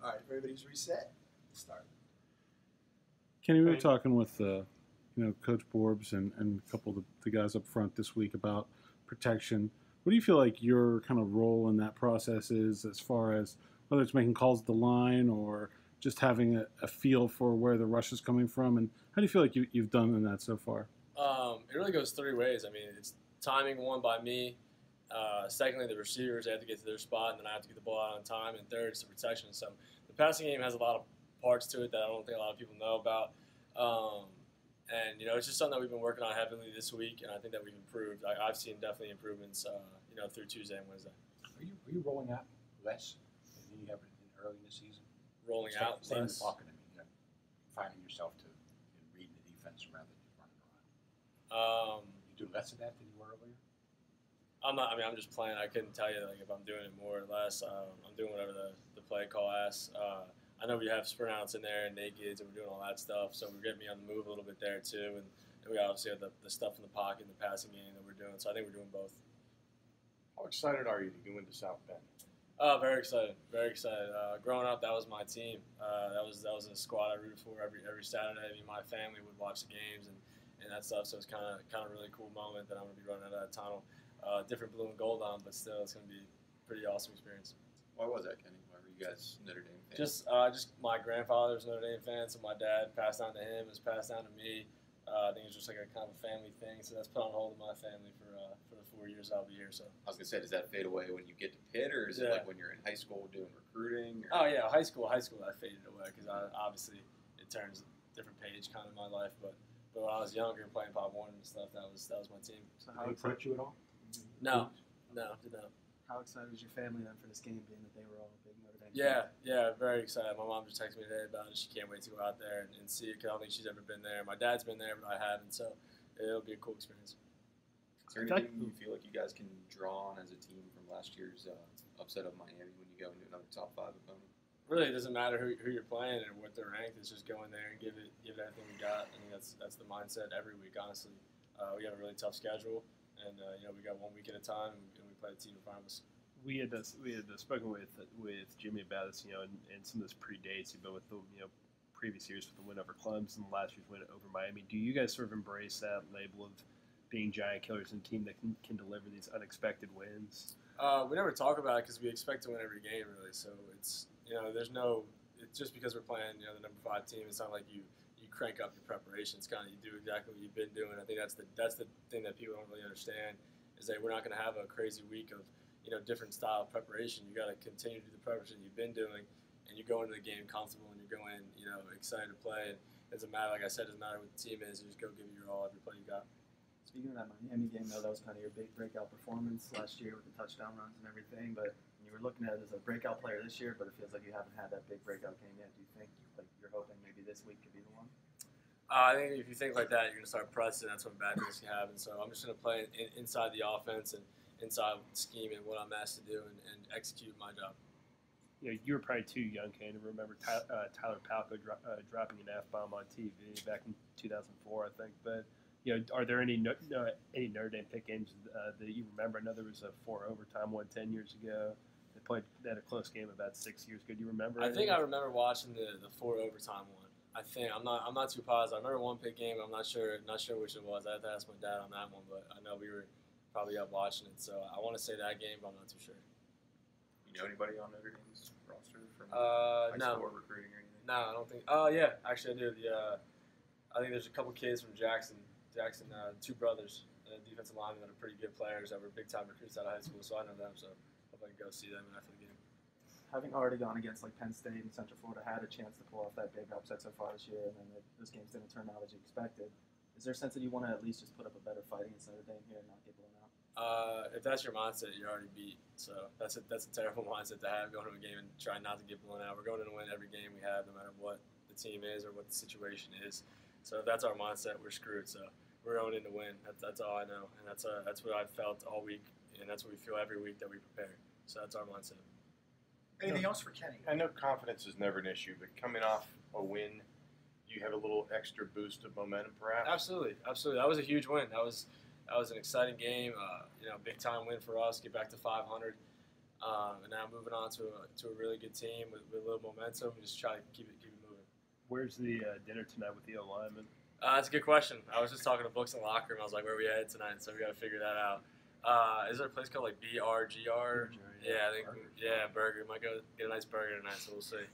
All right, if everybody's reset, let's start. Kenny, we were talking with Coach Borbs and a couple of the guys up front this week about protection. What do you feel like your kind of role in that process is, as far as whether it's making calls at the line or just having a feel for where the rush is coming from? And how do you feel like you've done in that so far? It really goes three ways. I mean, it's timing, one, by me. Secondly, the receivers, they have to get to their spot, and then I have to get the ball out on time. And third, it's the protection. So the passing game has a lot of parts to it that I don't think a lot of people know about. And, it's just something that we've been working on heavily this week, and I think that we've improved. I've seen definitely improvements, through Tuesday and Wednesday. Were you rolling out less than you have early in the season? Rolling out staying less? In the pocket, finding yourself to reading the defense rather than running around. You do less of that than you were earlier? I'm just playing. I couldn't tell you if I'm doing it more or less. I'm doing whatever the play call asks. I know we have sprint outs in there and nakeds, and we're doing all that stuff. So we're getting me on the move a little bit there too, and we obviously have the stuff in the pocket and the passing game that we're doing. So I think we're doing both. How excited are you to go into South Bend? Very excited. Very excited. Growing up, that was my team. That was a squad I rooted for every Saturday. I mean, my family would watch the games and that stuff. So it's kind of a really cool moment that I'm going to be running out of that tunnel. Different blue and gold on, but still, it's going to be a pretty awesome experience. Why was that, Kenny? Why were you guys Notre Dame fans? Just my grandfather's Notre Dame fan, so my dad passed down to him, it's passed down to me. I think it's just like a kind of a family thing, so that's put on hold in my family for the 4 years I'll be here. So I was gonna say, does that fade away when you get to Pitt, or is it like when you're in high school doing recruiting? Or? Oh yeah, high school that faded away because obviously it turns a different page kind of in my life. But when I was younger playing Pop Warner and stuff, that was my team. So how did it hurt you at all? No, did not. How excited was your family then for this game, being that they were all big Notre Dame fans? Yeah, very excited. My mom just texted me today about it. She can't wait to go out there and see it because I don't think she's ever been there. My dad's been there, but I haven't, so it'll be a cool experience. Is there anything you feel like you guys can draw on as a team from last year's upset of Miami when you go into another top 5 opponent? Really, it doesn't matter who you're playing and what they're ranked. It's just go in there and give it everything we got. I think that's the mindset every week, honestly. We have a really tough schedule, and we got 1 week at a time, and we play the team in front of us. We had spoken with Jimmy about this, and some of this predates, but with the previous years with the win over Clemson and last year's win over Miami. Do you guys sort of embrace that label of being giant killers and a team that can deliver these unexpected wins? We never talk about it because we expect to win every game, really. So it's it's just because we're playing the number 5 team. It's not like you crank up your preparation. It's kind of you do exactly what you've been doing. I think that's the thing that people don't really understand is that we're not going to have a crazy week of different style of preparation. You got to continue to do the preparation you've been doing, and you go into the game comfortable, and you go in, excited to play. And it doesn't matter, like I said, it doesn't matter what the team is. You just go give it your all every play you got. Speaking of that Miami game, though, that was kind of your big breakout performance last year with the touchdown runs and everything. But you were looking at it as a breakout player this year, but it feels like you haven't had that big breakout game yet. Do you think you're hoping maybe this week could be the one? I think if you think like that, you're going to start pressing. That's when bad things can happen. So I'm just going to play inside the offense and inside scheme and what I'm asked to do and execute my job. You were probably too young, Kane, to remember Tyler Palko dropping an F-bomb on TV back in 2004, I think. But are there any Notre Dame Pitt games that you remember? I know there was a 4 overtime one 10 years ago. They had a close game about 6 years ago. Do you remember? I think I remember watching the 4 overtime one. I think I'm not too positive. I remember one Pitt game. I'm not sure which it was. I had to ask my dad on that one, but I know we were probably up watching it. So I want to say that game, but I'm not too sure. You know anybody on Notre Dame's roster from high school recruiting or anything? No, I don't think. Oh yeah, actually I do. I think there's a couple kids from Jackson, 2 brothers, defensive linemen that are pretty good players that were big time recruits out of high school. So I know them. So hope I can go see them after the game. Having already gone against Penn State and Central Florida, had a chance to pull off that big upset so far this year, and then those games didn't turn out as you expected. Is there a sense that you want to at least just put up a better fight against Notre Dame here and not get blown out? If that's your mindset, you're already beat. So that's a terrible mindset to have going to a game and try not to get blown out. We're going in to win every game we have, no matter what the team is or what the situation is. So if that's our mindset, we're screwed. So we're going in to win. That's all I know, and that's what I've felt all week, and that's what we feel every week that we prepare. So that's our mindset. Anything else for Kenny? I know confidence is never an issue, but coming off a win, you have a little extra boost of momentum, perhaps? Absolutely. That was a huge win. That was an exciting game. Big time win for us. Get back to 500. And now moving on to a really good team with a little momentum. Just try to keep it moving. Where's the dinner tonight with the O-lineman? That's a good question. I was just talking to Books in the locker room. I was like, where are we headed tonight? So we got to figure that out. Is there a place called like BRGR? Yeah, I think. Yeah, burger. Might go get a nice burger tonight, so we'll see.